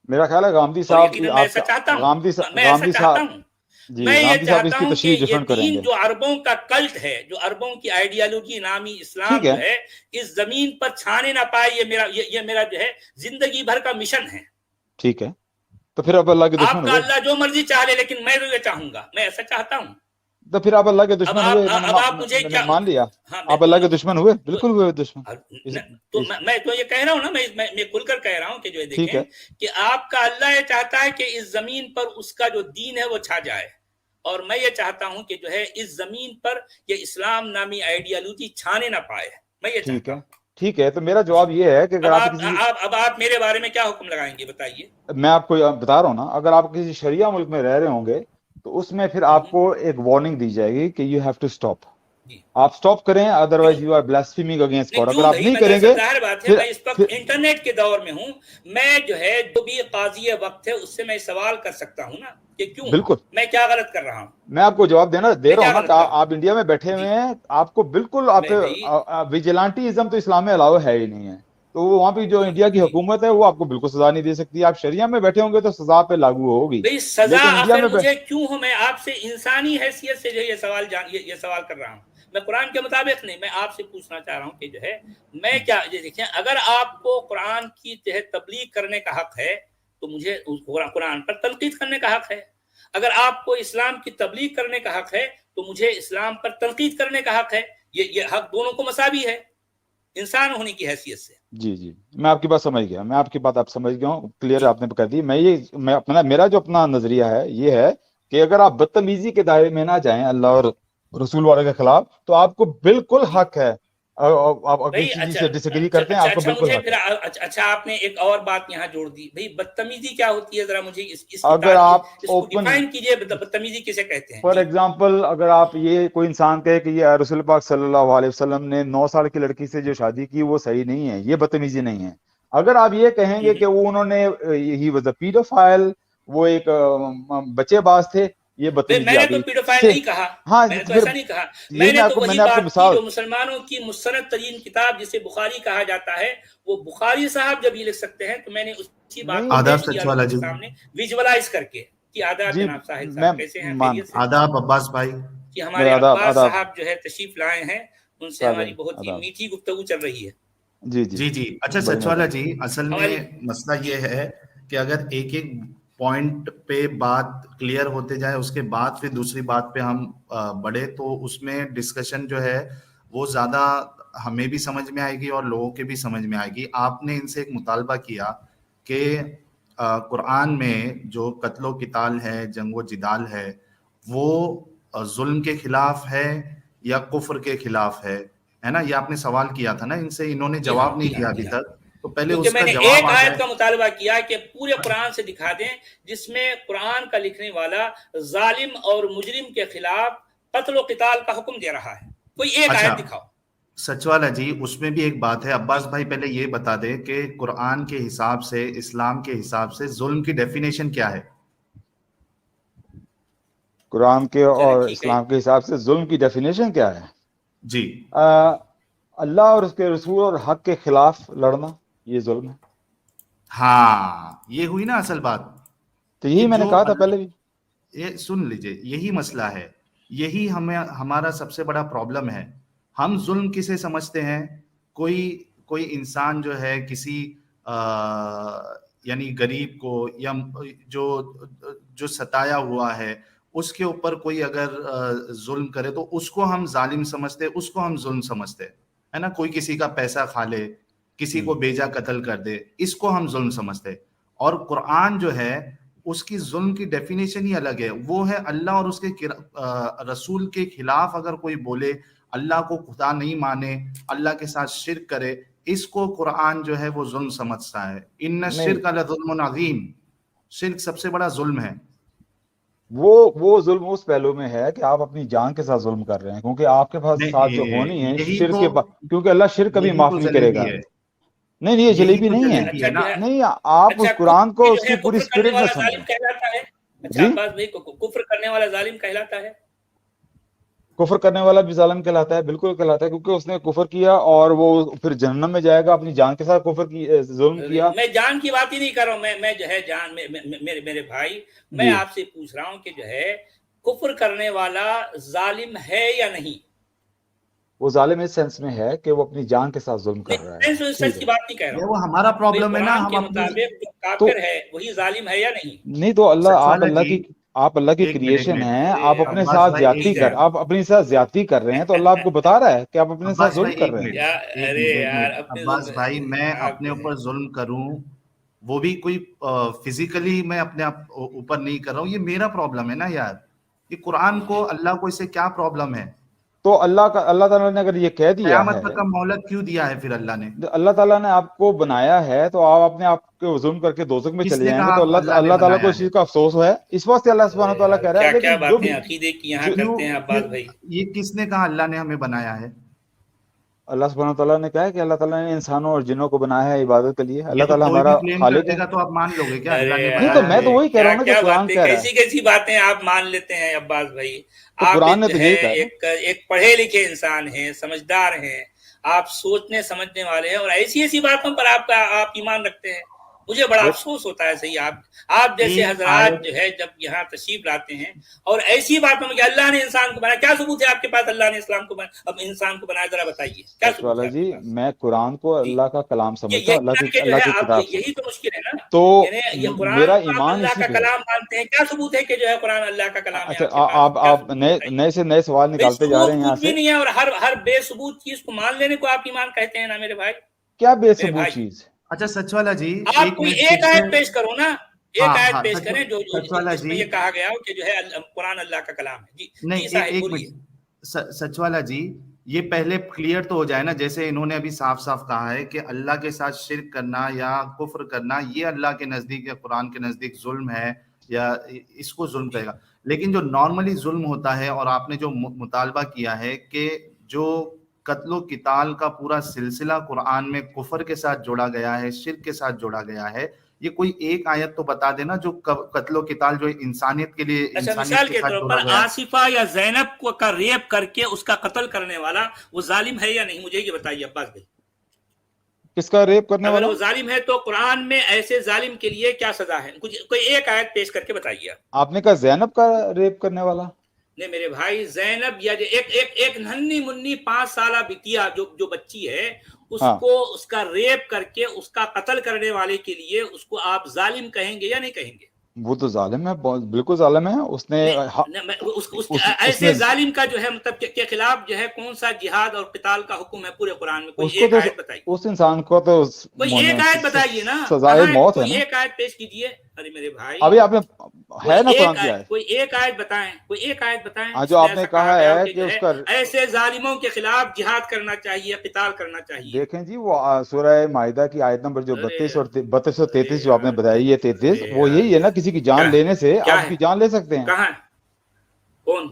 میرا خیال ہے غامدی اور صاحب یقیناً میں ایسا چاہتا ہوں، میں ایسا غامدی چاہتا صاحب، ہوں، جی میں یہ غامدی صاحب اس چاہتا کی ہوں کہ تشریح یہ ڈیفرنٹ کریں دین گے۔ جو عربوں کا کلٹ ہے، جو عربوں کی آئیڈیالوجی نامی اسلام ٹھیک ہے، جو ہے، اس زمین پر چھانے نہ پائے، یہ میرا جو ہے زندگی بھر کا مشن ہے۔ ٹھیک ہے، تو پھر آپ اللہ کے دشمن آپ کا ہوئے، اللہ جو مرضی چاہ لے، لیکن میں تو یہ چاہوں گا، میں ایسا چاہتا ہوں۔ تو پھر آپ اللہ کے اب دشمن ہوئے، اب آپ مجھے میں نے کیا، مان لیا، ہاں آپ اللہ کے دشمن ہوئے، بالکل ہوئے دشمن۔ تو میں تو یہ کہہ رہا ہوں نا، میں کھل کر کہہ رہا ہوں کہ جو ہے ٹھیک دیکھیں ہے، کہ آپ کا اللہ یہ چاہتا ہے کہ اس زمین پر اس کا جو دین ہے وہ چھا جائے، اور میں یہ چاہتا ہوں کہ جو ہے اس زمین پر یہ اسلام نامی آئیڈیالوجی چھانے نہ پائے، میں یہ ٹھیک چاہتا ہے، ہوں۔ ٹھیک ہے، تو میرا جواب یہ ہے کہ اگر آپ کسی اب آپ میرے بارے میں کیا حکم لگائیں گے، بتائیے۔ میں آپ کو بتا رہا ہوں نا، اگر آپ کسی شریعہ ملک میں رہ رہے ہوں گے تو اس میں پھر آپ کو ایک وارننگ دی جائے گی کہ یو ہیو ٹو اسٹاپ، جی آپ اسٹاپ کریں، ادروائز کیوں یو آر بلاسفیمنگ اگینسٹ نہیں گاڈ، اگر کیوں آپ نہیں، نہیں میں کریں گے ظاہر بات ہے، پھر میں اس وقت انٹرنیٹ کے دور میں ہوں، میں جو ہے جو بھی قاضی وقت ہے اس سے میں سوال کر سکتا ہوں نا کہ کیوں، بالکل میں کیا غلط کر رہا ہوں، میں آپ کو جواب دے میں رہا کیا ہوں نا غلط کہ کر رہا ہوں۔ آپ انڈیا میں بیٹھے ہوئے جی ہیں، آپ کو بالکل آپ میں بھائی ویجیلانٹیزم تو اسلام میں الاؤ ہے ہی نہیں ہے، تو وہاں پہ جو انڈیا کی جی حکومت ہے وہ آپ کو بالکل سزا نہیں دے سکتی، آپ شریعہ میں بیٹھے ہوں گے تو سزا پہ لاگو ہوگی، بھئی سزا لیکن انڈیا آخر میں مجھے کیوں ہو، میں آپ سے انسانی حیثیت سے جو یہ سوال کر رہا ہوں، میں قرآن کے مطابق نہیں، میں آپ سے پوچھنا چاہ رہا ہوں کہ جو ہے میں کیا، یہ دیکھیں اگر آپ کو قرآن کی جو ہے تبلیغ کرنے کا حق ہے تو مجھے قرآن پر تنقید کرنے کا حق ہے، اگر آپ کو اسلام کی تبلیغ کرنے کا حق ہے تو مجھے اسلام پر تنقید کرنے کا حق ہے، یہ حق دونوں کو مساوی ہے انسان ہونے کی حیثیت سے۔ جی جی میں آپ کی بات سمجھ گیا، میں آپ کی بات سمجھ گیا ہوں، کلیئر آپ نے کر دی۔ میرا جو اپنا نظریہ ہے یہ ہے کہ اگر آپ بدتمیزی کے دائرے میں نہ جائیں اللہ اور رسول والے کے خلاف تو آپ کو بالکل جی حق ہے، آپ اگر بھائی کسی چیز سے ڈس ایگری کرتے ہیں آپ کو بالکل مجھے حق پھر ہے۔ اچھا آپ نے ایک اور بات یہاں جوڑ دی، بھائی بدتمیزی کیا ہوتی ہے، ذرا مجھے اس کی اگر آپ اس کو اوپن ڈیفائن کیجئے، بدتمیزی کسے کہتے ہیں؟ فار جی ایگزامپل اگر آپ یہ کوئی انسان کہے کہ یہ رسول پاک صلی اللہ علیہ وسلم نے 9 سال کی لڑکی سے جو شادی کی وہ صحیح نہیں ہے، یہ بدتمیزی نہیں ہے۔ اگر آپ یہ کہیں گے کہ وہ انہوں نے ہی واز اے پیڈوفائل، وہ ایک بچے باز تھے، یہ بدتمیزی میں آ نے تو گئی۔ پیڈوفائل نہیں کہا، ہاں میں نے تو پھر ایسا نہیں کہا، یہ میں نے تو میں وہی نے آپ کو بات کی مثال، جو مسلمانوں کی مستند ترین کتاب جسے بخاری کہا جاتا ہے، وہ بخاری صاحب جب یہ لکھ سکتے ہیں تو میں نے اسی بات نہیں کو آداب پیش کیا سچ لوگوں والا کے جی، سامنے ویژولائز کر کے جی آداب جی جناب ساحل میں صاحب، کیسے ہیں؟ خیریت سے؟ آداب عباس بھائی جی ہمارے آداب عباس آداب صاحب جو ہے تشریف لائے ہیں، ان سے ہماری بہت ہی آداب میٹھی گفتگو چل رہی ہے. جی جی جی. اچھا بڑی سچ والا مہربانی. جی، اصل میں ہماری مسئلہ یہ ہے کہ اگر ایک ایک پوائنٹ پہ بات کلیئر ہوتے جائے، اس کے بعد پھر دوسری بات پہ ہم بڑھے، تو اس میں ڈسکشن جو ہے وہ زیادہ ہمیں بھی سمجھ میں آئے گی اور لوگوں کے بھی سمجھ میں آئے گی. آپ نے ان سے ایک مطالبہ کیا کہ قرآن میں جو قتل و قتال ہے، جنگ و جدال ہے، وہ ظلم کے خلاف ہے یا کفر کے خلاف ہے نا؟ یہ آپ نے سوال کیا تھا نا ان سے، انہوں نے جواب نہیں دیا ابھی تک، تو پہلے کیونکہ اس میں کا نے جواب ایک آ آیت جائے. کا مطالبہ کیا کہ پورے قرآن سے دکھا دیں جس میں قرآن کا لکھنے والا ظالم اور مجرم کے خلاف قتل و قتال کا حکم دے رہا ہے، کوئی ایک اچھا آیت دکھاؤ. سچ والا جی، اس میں بھی ایک بات ہے. عباس بھائی پہلے یہ بتا دے کہ قرآن کے حساب سے، اسلام کے حساب سے ظلم کی ڈیفینیشن کیا ہے؟ قرآن کے چلیں اور ٹھیک ہے. اسلام کے حساب سے ظلم کی ڈیفینیشن کیا ہے؟ جی اللہ اور اس کے رسول اور حق کے خلاف لڑنا، یہ ظلم ہے. ہاں، یہ ہوئی نا اصل بات. تو کہ یہی میں نے جو کہا تھا پہلے بھی. یہ سن لیجئے، یہی مسئلہ ہے، یہی ہمارا سب سے بڑا پرابلم ہے. ہم ظلم کسے سمجھتے ہیں؟ کوئی انسان جو ہے کسی یعنی غریب کو یا جو ستایا ہوا ہے اس کے اوپر کوئی اگر ظلم کرے تو اس کو ہم ظالم سمجھتے، اس کو ہم ظلم سمجھتے ہے نا. کوئی کسی کا پیسہ کھا لے، کسی کو بیجا قتل کر دے، اس کو ہم ظلم سمجھتے. اور قرآن جو ہے اس کی ظلم کی ڈیفینیشن ہی الگ ہے. وہ ہے اللہ اور اس کے رسول کے خلاف اگر کوئی بولے، اللہ کو خدا نہیں مانے، اللہ کے ساتھ شرک کرے، اس کو قرآن جو ہے وہ ظلم سمجھتا ہے. ان الشرک لظلم عظیم، شرک سب سے بڑا ظلم ہے. وہ ظلم اس پہلو میں ہے کہ آپ اپنی جان کے ساتھ ظلم کر رہے ہیں، کیونکہ آپ کے پاس ساتھ جو ہونی ہے شرک کے کیونکہ اللہ شرک کبھی یہی معاف تو نہیں کرے گا. جلیبی ہے، نہیں یہ یہی جلیبی تو نہیں ہے. جلیبی ہے نا. نہیں، آپ اس اچھا قرآن کو جو اس ہے کی پوری کفر کرنے اسپرٹ میں والا سمجھیں. ظالم کہلاتا ہے. اچھا جی عباس بھائی کو کفر کرنے والا ظالم کہلاتا ہے؟ کفر کرنے والا بھی ظالم کہلاتا ہے، بالکل کہلاتا ہے، کیونکہ اس نے کفر کیا اور وہ پھر جہنم میں جائے گا. اپنی جان کے ساتھ کفر کی ظلم کیا. میں جان کی بات ہی نہیں کر رہا ہوں، میں جو ہے جان میرے بھائی، میں جی آپ سے پوچھ رہا ہوں کہ جو ہے کفر کرنے والا ظالم ہے یا نہیں؟ وہ ظالم اس سینس میں ہے کہ وہ اپنی جان کے ساتھ ظلم کر رہا ہے. نہیں ٹھیک سچ ہے، کی بات نہیں کہہ رہا یہ ہوں. وہ ہمارا پرابلم ہے نا. قرآن ہم کے اپنی مطابق جو تو کافر ہے وہی ظالم ہے یا نہیں؟ نہیں تو اللہ آپ سچوالا جی، آپ اللہ کی ایک کریشن منٹ. ہیں. ارے آپ اپنے عباس عباس ساتھ بھائی زیادتی ایک بھائی، منٹ. آپ اپنے ساتھ زیادتی کر رہے ہیں، تو اللہ آپ کو بتا رہا ہے کہ آپ اپنے ساتھ عباس ظلم بھائی کر ایک رہے ہیں. منٹ، یا ارے ایک یار منٹ. اپنے عباس بھائی، میں آپ اپنے جو ہے اوپر ظلم کروں، وہ بھی کوئی فزیکلی میں اپنے آپ اوپر نہیں کر رہا ہوں. یہ میرا پرابلم ہے نا یار. یہ قرآن کو، اللہ کو اس سے کیا پرابلم ہے؟ تو اللہ تعالیٰ نے اگر یہ کہہ دیا قیامت ہے، تک کا مہلت کیوں دیا ہے پھر اللہ نے؟ اللہ تعالیٰ نے آپ کو بنایا ہے، تو آپ اپنے آپ کو ظلم کر کے دوزخ میں کس چلے نے جائیں گے. کہا تو اللہ نے اللہ تعالیٰ کو بنایا اس ہے؟ چیز کا افسوس ہے. اس واسطے اللہ سبحانہ ارے تعالیٰ یار کہہ رہا ہے کیا کیا لیکن جو باتیں بھی عقیدے کی یہاں کرتے ہیں عباس بھائی. یہ کس نے کہا اللہ نے ہمیں بنایا ہے؟ اللہ سبحانہ تعالیٰ نے کہا ہے کہ اللہ تعالیٰ نے انسانوں اور جنوں کو بنایا ہے عبادت کے لیے. اللہ یہ تو تعالیٰ کوئی بھی ہمارا کلیم کر خالق دے ہے. گا تو آپ مان لو گے کیا ارے اللہ نے نہیں تو بنایا میں تو ہے؟ وہی کہہ رہا ہوں نا کہ کیا قرآن باتیں، کہہ رہا ہے. کیسی باتیں آپ مان لیتے ہیں عباس بھائی. تو آپ قرآن نے جو تو ہے یہی کہا نا. ایک پڑھے لکھے انسان ہیں، سمجھدار ہیں، آپ سوچنے سمجھنے والے ہیں، اور ایسی باتوں پر آپ ایمان رکھتے ہیں. مجھے بڑا افسوس ہوتا ہے. صحیح، آپ جیسے ایک حضرات آیت، جو ہے جب یہاں تشریف لاتے ہیں اور ایسی باتوں میں کہ اللہ نے انسان کو بنایا، کیا ثبوت ہے آپ کے پاس اللہ نے اسلام کو اب انسان کو بنایا؟ ذرا بتائیے کیا سچ ثبوت والا ہے آپ جی، کے پاس؟ میں قرآن کو جی، اللہ کا کلام سمجھتا یہی ہوں، نا کہ جو اللہ ہے کی آپ کتاب سے. یہی تو مشکل ہے نا. تو یعنی یہ قرآن میرا کو آپ ایمان اللہ اسی کا پہ ہے. کلام مانتے ہیں، کیا ثبوت ہے کہ جو ہے قرآن اللہ کا کلام ہے اچھا، آپ کے پاس؟ کیا آپ ثبوت ہے بتائیے. نئے سے نئے سوال بے نکالتے جا رہے ثبوت ہیں یہاں کچھ بھی سے. نہیں ہے، اور ہر بے ثبوت چیز کو مان لینے کو آپ ایمان کہتے ہیں نا میرے بھائی. کیا بے میرے ثبوت بھائی چیز؟ اچھا سچ والا جی، آپ ایک کوئی منٹ پھر ایک سے. آیت پیش کرو نا، ایک ہاں آیت ہاں، پیش کریں جو سچ والا جس میں جی، یہ کہا گیا ہو کہ جو ہے قرآن اللہ کا کلام ہے. جی نہیں جی صاحب ایک بولیے. منٹ. سچ والا جی، یہ پہلے کلیئر تو ہو جائے نا. جیسے انہوں نے ابھی صاف صاف کہا ہے کہ اللہ کے ساتھ شرک کرنا یا کفر کرنا یہ اللہ کے نزدیک یا قرآن کے نزدیک ظلم ہے، یا اس کو ظلم کہے گا. لیکن جو نارملی ظلم ہوتا ہے، اور آپ نے جو مطالبہ کیا ہے کہ جو قتل و قتال کا پورا سلسلہ قرآن میں کفر کے ساتھ جوڑا گیا ہے، شرک کے ساتھ جوڑا گیا ہے، یہ کوئی ایک آیت تو بتا دینا جو قتل و قتال جو انسانیت کے لیے، اچھا، انسانیت مثال کے کے ساتھ طور پر جوڑا گیا ہے. آصفہ یا زینب کو کا ریپ کر کے اس کا قتل کرنے والا وہ ظالم ہے یا نہیں؟ مجھے یہ بتائیے عباس بھائی. کس کا ریپ کرنے اگر والا؟ وہ ظالم ہے تو قرآن میں ایسے ظالم کے لیے کیا سزا ہے؟ کچھ کوئی ایک آیت پیش کر کے بتائیے آپ نے کہا زینب کا ریپ کرنے والا؟ نہیں میرے بھائی، زینب یا ایک ننھی منی 5 سالہ بٹیا جو بچی ہے، اس ہاں کو اس کا ریپ کر کے اس کا قتل کرنے والے کے لیے اس کو آپ ظالم کہیں گے یا نہیں کہیں گے؟ وہ تو ظالم ہے، بالکل ظالم ہے. اس نے ایسے ظالم کا جو ہے مطلب کے خلاف جو ہے کون سا جہاد اور قتال کا حکم ہے پورے قرآن میں؟ کوئی اس کو ایک تو آیت بتائیے، اس انسان کو تو کوئی ایک آیت بتائیے نا، سزائے کہاں ہے؟ موت ہے کوئی نا. ایک آیت پیش کیجئے. ارے میرے بھائی، ابھی آپ نے کوئی ہے نا ایک قرآن کی آیت، آیت، کوئی ایک آیت بتائیں، کوئی ایک آیت بتائیں ہاں جس جو میں آپ نے ایسا کہا کہا گیا ہو ہے کہ کہ جو اس ہے کا، ایسے ظالموں کے خلاف جہاد کرنا چاہیے، قتال کرنا چاہیے. دیکھیں جی وہ سورہ مائدہ کی آیت نمبر جو ارے 32 اور 33 جو آپ نے یار، بتائی ہے 33، ارے وہ یار، یہی ہے نا، کسی کی جان کیا لینے سے کیا آپ ہے؟ کی جان لے سکتے ہیں. کہاں ہے؟ کون؟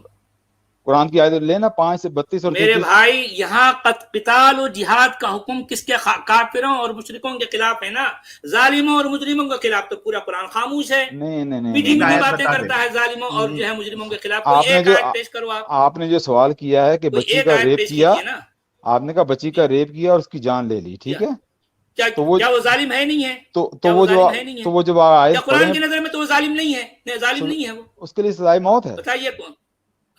قرآن کی آیت لینا 5 سے 32 اور میرے 33. بھائی یہاں قتال و جہاد کا حکم کس کے؟ کافروں اور مشرکوں کے خلاف ہے نا، ظالموں اور مجرموں کے خلاف تو پورا قرآن خاموش ہے، نہیں نہیں نہیں میٹھی ایک نہیں میٹھی آیت نہیں. باتیں بتا کرتا ہے ظالموں اور جو ہے مجرموں کے خلاف. کوئی آپ نے ایک جو آیت پیش کرو آپ، آپ نے جو سوال کیا ہے کہ کوئی بچی ایک کا آیت ریپ پیش کیا، کیجئے نا. آپ نے کہا بچی جی، کا ریپ کیا اور اس کی جان لے لی، ٹھیک ہے. تو وہ کیا وہ ظالم ہے نہیں ہے؟ تو کیا وہ وہ جو ظالم ہے نہیں ہے؟ تو وہ جب کیا آیت پڑھیں قرآن کی نظر میں تو وہ ظالم نہیں ہے؟ نہیں، ظالم نہیں ہے وہ. اس کے لیے سزائے موت ہے، بتائیے کون؟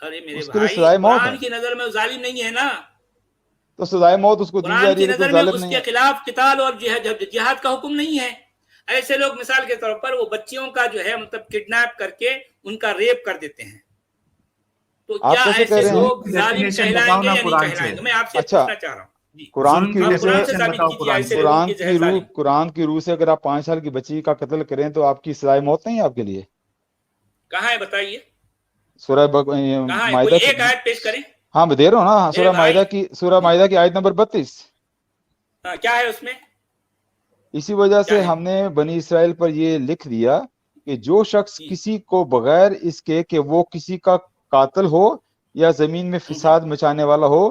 ارے میرے اس کے لیے بھائی، سزائے موت ہے. قرآن کی نظر میں وہ ظالم نہیں ہے نا. تو سزائے موت اس کو دی جا قرآن رہی کی ہے، لیکن نظر میں ظالم اس نہیں کے ہے. خلاف قتال اور جہاد کا حکم نہیں ہے. ایسے لوگ مثال کے طور پر وہ بچیوں کا جو ہے مطلب کڈنیپ کر کے ان کا ریپ کر دیتے ہیں، تو آپ کیا کیسے کہہ ایسے رہے ہیں؟ لوگ ظالم ڈیفینیشن کہلائیں بتاؤ گے نا یا نہیں قرآن سے. کہلائیں گے؟ میں آپ سے اچھا، پوچھنا چاہ رہا ہوں جی، قرآن ظلم کی کی روح آپ سے قرآن سے ڈیفینیشن ثابت بتاؤ کیجیے قرآن ایسے سے. لوگوں کے جو ہے ظالم. قرآن کی روح سے اگر آپ 5 سال کی بچی کا قتل کریں تو آپ کی سزائے موت نہیں ہے آپ کے لیے. کہاں ہے بتائیے، کہاں ہے؟ کوئی مائدہ کی، ایک آیت پیش کریں ہاں میں دے رہا ہوں نا، میرے بھائی. سورہ جی، مائدہ کی آیت نمبر 32. ہاں، کیا ہے اس میں؟ اسی وجہ کیا سے ہے؟ ہم نے بنی اسرائیل پر یہ لکھ دیا کہ جو شخص جی. کسی کو بغیر اس کے کہ وہ کسی کا قاتل ہو یا زمین میں فساد مچانے والا ہو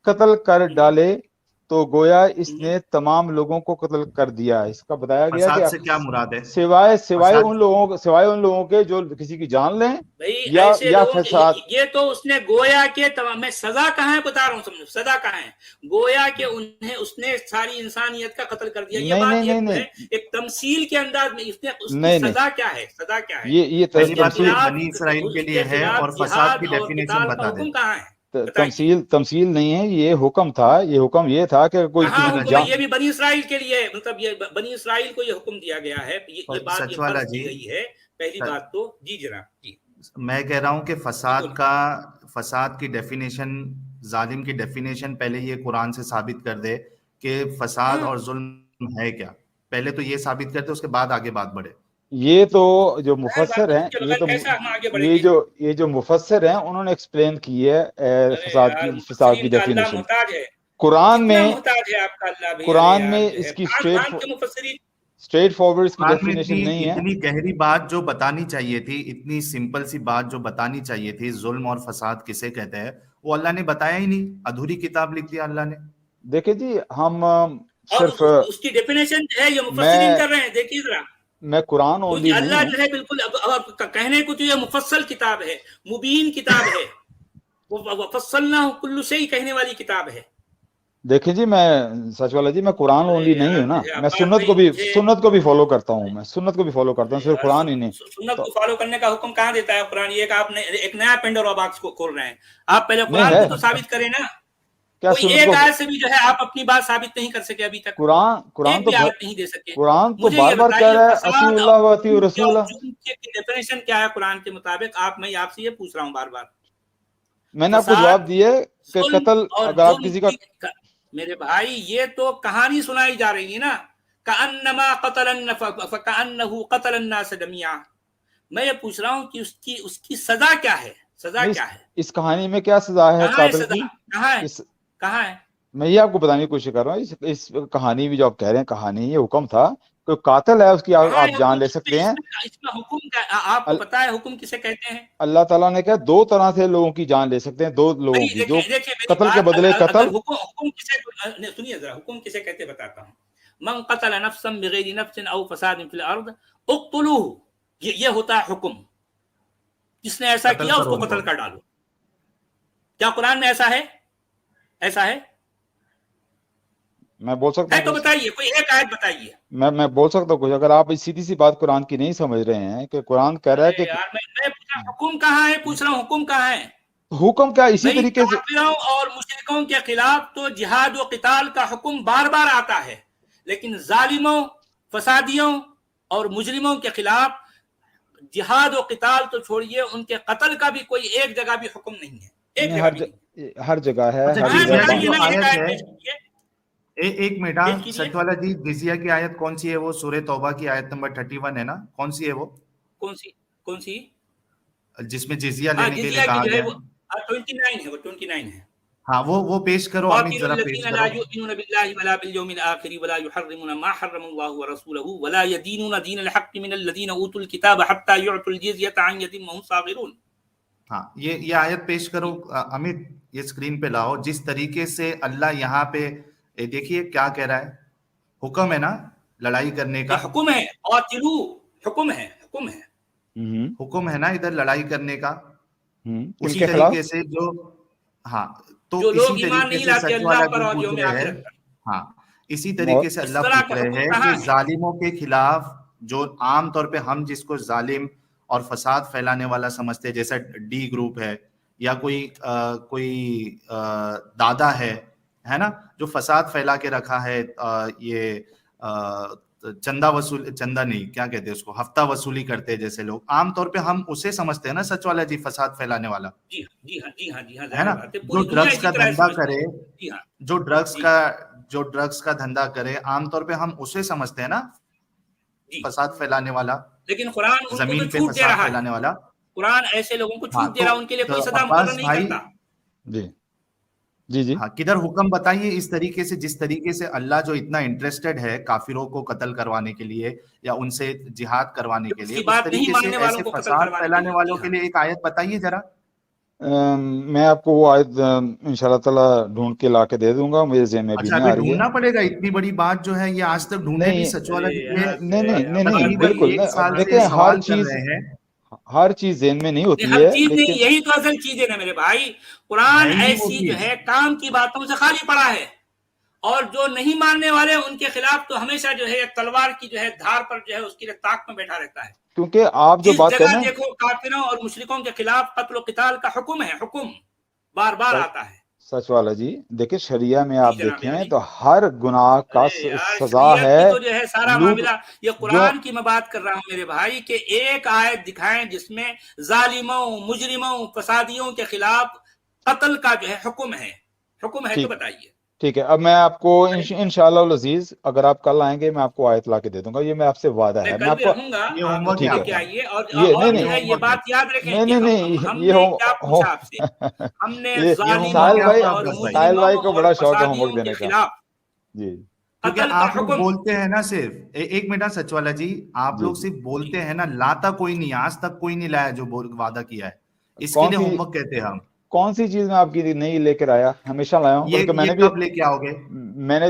قتل کر ڈالے تو گویا اس نے تمام لوگوں کو قتل کر دیا. اس کا بتایا گیا فساد کہ سے کیا مراد ہے؟ سوائے فساد ان لوگوں کے جو کسی کی جان لیں بھائی ایسے یا لوگوں فساد. یہ تو اس نے گویا کے تمام، میں سزا کہاں ہے بتا رہا ہوں، سمجھو سزا کہاں ہے؟ گویا کہ اس نے ساری انسانیت کا قتل کر دیا. یہ نہیں بات نہیں نہیں ایک نہیں ہے، ایک تمثیل کے انداز میں اس کی نہیں نہیں سزا کیا ہے؟ سزا کیا ہے؟ یہ اس پہلی کے بات تو یہ تمثیل بنی اسرائیل کے اس لیے کے ہے، اور خلاف فساد جہاد کی اور ڈیفینیشن قتال کا بتا دیں. حکم کہاں ہے؟ بتائیے. تمثیل نہیں ہے، یہ حکم تھا. یہ تھا کہ کوئی کہاں کسی کی حکم ہے؟ جان. یہ بھی بنی اسرائیل کے لیے، مطلب یہ بنی اسرائیل کو یہ حکم دیا گیا ہے، یہ بات سچ یہ والا فرض کی جی، گئی ہے. پہلی بات تو جی جناب جی میں کہہ رہا ہوں کہ جی بولیے. فساد کی ڈیفینیشن، ظالم کی ڈیفینیشن پہلے یہ قرآن سے ثابت کر دے کہ فساد اور ظلم ہے کیا. پہلے تو یہ ثابت کر دے، اس کے بعد آگے بات بڑھے. یہ تو جو ہر بات مفسر ہیں، کے بغیر کیسا ہم آگے بڑھیں گے؟ یہ جو مفسر ہیں انہوں نے ایکسپلین کی ہے ارے فساد یار، کی مفسرین کا اللہ ڈیفینیشن. محتاج ہے، قرآن کتنا میں محتاج ہے آپ کا اللہ بھی. ارے قرآن یار میں جو ہے اس کی بھانگ بھانگ کے مفسرین. اسٹریٹ فارورڈ اس کی قرآن میں ڈیفینیشن نہیں ہے. اتنی گہری بات جو بتانی چاہیے تھی، اتنی سمپل سی بات جو بتانی چاہیے تھی، ظلم اور فساد کسے کہتے ہیں، وہ اللہ نے بتایا ہی نہیں. ادھوری کتاب لکھ دیا اللہ نے. دیکھیں جی، ہم اور صرف اس کی ڈیفینیشن جو ہے یہ مفسرین میں کر رہے ہیں. دیکھیے ذرا، میں قرآن کیونکہ اونلی نہیں اللہ ہوں. جو ہے بالکل کہنے کو تو یہ مفصل کتاب ہے، مبین کتاب ہے، وفصلنا کل شیء کہنے والی کتاب ہے. دیکھیں جی، میں سچ والا جی، میں قرآن ارے اونلی نہیں یار ہوں نا. جو ہے میں عباس بھائی مجھے، سنت کو بھی فالو کرتا ہوں. میں سنت کو بھی فالو کرتا ہوں، ارے صرف یار قرآن ہی نہیں. سنت تو کو فالو کرنے کا حکم کہاں دیتا ہے قرآن؟ یہ کہ آپ نے ایک نیا پینڈورا باکس کو کھول رہے ہیں. آپ پہلے نہیں قرآن ہے کو تو ثابت کریں نا. کیا کوئی سنت ایک کو؟ آیت سے بھی جو ہے آپ اپنی بات ثابت نہیں کر سکے ابھی تک، قرآن ایک بھی آیت نہیں دے سکے. قرآن تو مجھے بار یہ بار کہہ بتائیے رہا ہے اطیعوا فساد اور اللہ و اطیعوا رسول. جرم کی ڈیفینیشن کیا ہے قرآن کے مطابق؟ میں آپ سے یہ پوچھ رہا ہوں بار بار. میں نے آپ کو فساد، جواب دیا کہ ظلم قتل اور اگر آپ جرم کسی کا میرے بھائی یہ تو کہانی سنائی جا رہی ہے نا. کأنما فکأنہ قتل الناس جميعا. میں یہ پوچھ رہا ہوں کہ اس کی سزا کیا ہے؟ سزا نہیں، کیا ہے؟ اس کہانی میں کیا سزا ہے کہاں ہے قاتل سزا؟ کی؟ کہاں ہے؟ کہاں ہے؟ میں یہ آپ کو بتانے کی کوشش کر رہا ہوں. اس کہانی بھی جو آپ کہہ رہے ہیں کہانی، یہ حکم تھا کوئی قاتل ہے اس کی کہاں آپ ہے جان حکم؟ لے سکتے ہیں. اس میں حکم کا آپ کو پتا ہے حکم کسے کہتے ہیں؟ اللہ تعالیٰ نے کہا 2 طرح سے لوگوں کی جان لے سکتے ہیں. 2 لوگوں کی، جو دیکھیے میری قتل کے بات، بدلے اگر قتل. حکم کسے، سنیے ذرا، حکم کسے کہتے بتاتا ہوں. من قتل نفسا بغیر نفس او فساد فی الارض اقتلوه. یہ ہوتا ہے حکم. جس نے ایسا قتل کیا اس کرو کو ان قتل کر ڈالو. کیا قرآن میں ایسا ہے؟ ایسا ہے؟ میں بول سکتا ہے ہوں تو کچھ؟ بتائیے، کوئی ایک آیت بتائیے. میں بول سکتا ہوں کچھ؟ اگر آپ سیدھی سی بات قرآن کی نہیں سمجھ رہے ہیں کہ قرآن کہہ رہا ہے ارے کہ یار میں پوچھ رہا ہوں حکم کہاں ہے، پوچھ رہا ہوں حکم کہاں ہے. حکم کیا اسی بھئی طریقے سے کافروں اور مشرکوں کے خلاف تو جہاد و قتال کا حکم بار بار آتا ہے، لیکن ظالموں، فسادیوں اور مجرموں کے خلاف جہاد و قتال تو چھوڑیے، ان کے قتل کا بھی کوئی ایک جگہ بھی حکم نہیں ہے، ایک جگہ بھی نہیں. ہر جگہ ہے، اچھا ہر ہاں جزیہ جگہ کی بتائیے جو نا، ایک آیت آیت ہے، پیش کیجیے. ایک منٹ پیش کیجیے. سچ والا جی، جزیہ کی آیت کون سی ہے؟ وہ سورہ توبہ کی آیت نمبر 31 ہے نا؟ کون سی ہے وہ کون سی؟ جس میں جزیہ ہاں لینے کے لیے جزیہ کی کہا جو ہے گیا وہ ہے؟ 29 ہے، وہ 29 ہے. ہاں وہ پیش کرو امید، قاتلوا ذرا الذين پیش لا کرو. يؤمنون بالله ولا باليوم الآخر ولا يحرمون ما حرم الله ورسوله ولا يدينون دين الحق من الذين اوتوا الكتاب حتى يعطوا الجزية عن يد وهم صاغرون. ہاں یہ آیت پیش کرو امید، یہ اسکرین پہ لاؤ. جس طریقے سے اللہ یہاں پہ دیکھیے کیا کہہ رہا ہے، حکم ہے نا لڑائی کرنے کا، یہ حکم ہے، قاتلو حکم ہے، حکم ہے. حکم ہے نا ادھر لڑائی کرنے کا. کن اسی کے خلاف؟ طریقے سے جو ہاں تو جو اسی لوگ ایمان طریقے نہیں سے لاتے سچ اللہ والا پر جو اور پوچھ یوم رہے ہیں، آخرت پر. ہاں اسی طریقے سے اس اللہ طرح پوچھ کا رہے حکم ہیں کہاں کہ ہے؟ ظالموں کے خلاف، جو عام طور پہ ہم جس کو ظالم اور فساد پھیلانے والا سمجھتے ہیں، جیسا ڈی گروپ ہے یا کوئی دادا ہے نا، جو فساد پھیلا کے رکھا ہے، یہ چندہ نہیں، کیا کہتے ہیں اس کو، ہفتہ وصولی کرتے ہیں جیسے لوگ، عام طور پہ ہم اسے سمجھتے ہیں نا سچ والا جی، فساد پھیلانے والا، جی ہاں جی ہاں جی ہاں جی ہاں، ہے نا؟ ظاہر بات ہے جو پوری دنیا ڈرگس اسی کا طرح دھندا سمجھتی کرے، ہے. جی ہاں جو ڈرگس کا دھندا کرے، عام طور پہ ہم اسے سمجھتے ہیں نا جی. فساد پھیلانے والا، لیکن قرآن ان کو تو زمین پہ چھوٹ دے فساد رہا ہے. پھیلانے والا. قرآن ایسے لوگوں کو ہاں چھوٹ دے رہا ہے، ان کے لیے کوئی تو سزا مقرر عباس نہیں بھائی، کرتا. جی ہاں کدھر حکم بتائیے اس طریقے سے، جس طریقے سے اللہ جو اتنا انٹرسٹڈ ہے کافروں کو قتل کروانے کے لیے یا ان سے جہاد کروانے کے اس لیے، کی اس بات نہیں طریقے سے ماننے والوں ایسے کو قتل فساد کروانے کے پھیلانے لیے. والوں جی کے ہاں لیے ایک آیت بتائیے ذرا. میں آپ کو وہ آیت انشاءاللہ تعالی ڈھونڈ کے لا کے دے دوں گا، مجھے ذہن میں بھی اچھا نہیں ابھی آ رہی ہے. ڈھونڈنا پڑے گا؟ اتنی بڑی بات جو ہے یہ آج تک ڈھونڈے بھی نہیں سچ والا ارے جی، یار نہیں نہیں نہیں نہیں تقریباً بالکل نہیں. 1 اب سال سے دیکھیں سوال کر رہے ہیں. ہر چیز ذہن میں نہیں ہوتی ہر ہے، چیز نہیں، لیکن یہی تو اصل چیز ہے نا میرے بھائی. قرآن ہے ہی نہیں وہ ایسی جو چیز. ہے کام کی باتوں سے خالی پڑا ہے، اور جو نہیں ماننے والے ان کے خلاف تو ہمیشہ جو ہے تلوار کی جو ہے دھار پر جو ہے اس کی طاق میں بیٹھا رہتا ہے. کیونکہ آپ جو جس بات جگہ کرنا دیکھو کافروں اور مشرکوں کے خلاف قتل و قتال کا حکم ہے، حکم بار بار آتا ہے. سچ والا جی، دیکھیں شریعہ میں جی آپ جناب دیکھیں علی. تو ہر گناہ کا ارے یار سزا شریعت ہے. کی تو جو ہے سارا لوٹ معاملہ، یہ جو قرآن کی میں بات کر رہا ہوں میرے بھائی، کہ ایک آیت دکھائیں جس میں ظالموں، مجرموں، فسادیوں کے خلاف قتل کا جو ہے حکم ہے. حکم ہے تو بتائیے. ٹھیک ہے. اب میں آپ کو انشاءاللہ العزیز اگر آپ کل آئیں گے میں آپ کو آیت لا کے دے دوں گا، یہ میں آپ سے وعدہ میں ہے. کل آپ بھی کو رہوں گا، یہ ہوم آپ ورک ہے ٹھیک لے آپ کے کا. آئیے. اور نہیں جو ہے ہوم یہ ورک ہے. بات یاد رکھیں نہیں کہ نہیں نہیں ہم یہ نے کیا پوچھا آپ سے. ہم نے یہ ہوم ورک ظالموں ہے آپ کا اور عباس بھائی. ساحل مجرموں بھائی کو اور بڑا شوق ہے ہوم ورک فسادیوں کے دینے کا. خلاف جی کیونکہ قتل کا آپ لوگ حکم. بولتے ہیں نا صرف ایک منٹ سچ والا جی، آپ لوگ صرف بولتے ہیں نا، لاتا کوئی نہیں، آج تک کوئی نہیں لایا جو وعدہ کیا ہے. اس کے لیے ہوم ورک کہتے ہیں ہم. کون سی چیز میں آپ کی نہیں لے کر آیا؟ ہمیشہ لایا ہوں، بلکہ میں یہ نے بھی کب لے کے آؤ گے؟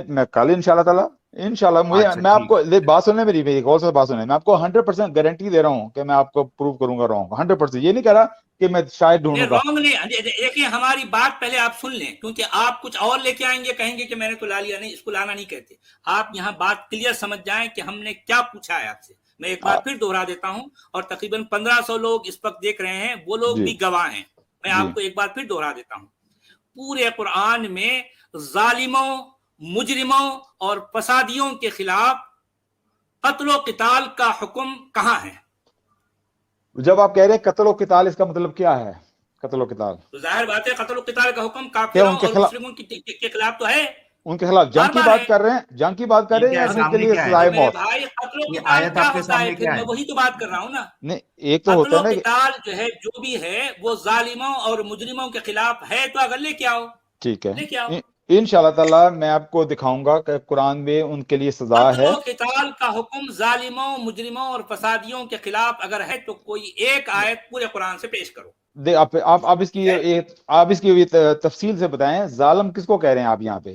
میں کل انشاءاللہ تعالی انشاءاللہ اچھا میں آپ ٹھیک. کو بات سننے میری غور سے بات سنیں، میں آپ کو 100% گارنٹی دے رہا ہوں کہ میں آپ کو پروو کروں گا رانگ. 100% یہ نہیں کہہ رہا کہ میں شاید نہیں ڈھونڈوں گا. رانگ نہیں. دیکھیں ہماری بات پہلے آپ سن لیں، کیونکہ آپ کچھ اور لے کے آئیں گے، کہیں گے کہ میں نے تو لا لیا. نہیں، اس کو لانا نہیں کہتے. آپ یہاں بات کلیئر سمجھ جائیں کہ ہم نے کیا پوچھا ہے آپ سے. میں ایک بار پھر دوہرا دیتا ہوں، اور تقریباً 1500 لوگ اس وقت دیکھ رہے ہیں، وہ لوگ بھی گواہ ہیں. میں آپ کو ایک بار پھر دوہرا دیتا ہوں. پورے قرآن میں ظالموں، مجرموں اور فسادیوں کے خلاف قتل و قتال کا حکم کہاں ہے؟ جب آپ کہہ رہے ہیں قتل و قتال، اس کا مطلب کیا ہے؟ قتل و قتال تو ظاہر بات ہے قتل و قتال کا حکم کیا کافروں ان کے اور خلاف، مسلموں کے خلاف تو ہے، ان کے خلاف جنگ بار کی بار بات ہے. کر رہے ہیں؟ جنگ کی بات کر یہ رہے ہیں کیا یا ہے؟ صرف کے سامنے لیے کیا ہے؟ سزائے تو میرے موت؟ بھائی قتل و یہ قتال آیت کیا آپ کے ہوتا ہے؟ سامنے پھر کیا میں ہے؟ وہی تو بات کر رہا ہوں نا. نہیں ایک تو قتل ہوتا و ہے نا کہ قتال جو ہے جو بھی ہے وہ ظالموں اور مجرموں کے خلاف ہے، تو اگر لے کے آؤ، ٹھیک ہے لے کے آؤ. انشاءاللہ تعالی میں آپ کو دکھاؤں گا کہ قرآن میں ان کے لیے سزا قتل ہے. و قتال کا حکم ظالموں، مجرموں اور فسادیوں کے خلاف اگر ہے تو کوئی ایک آیت پورے قرآن سے پیش کرو. آپ اس کی تفصیل سے بتائیں، ظالم کس کو کہہ رہے ہیں آپ یہاں پہ؟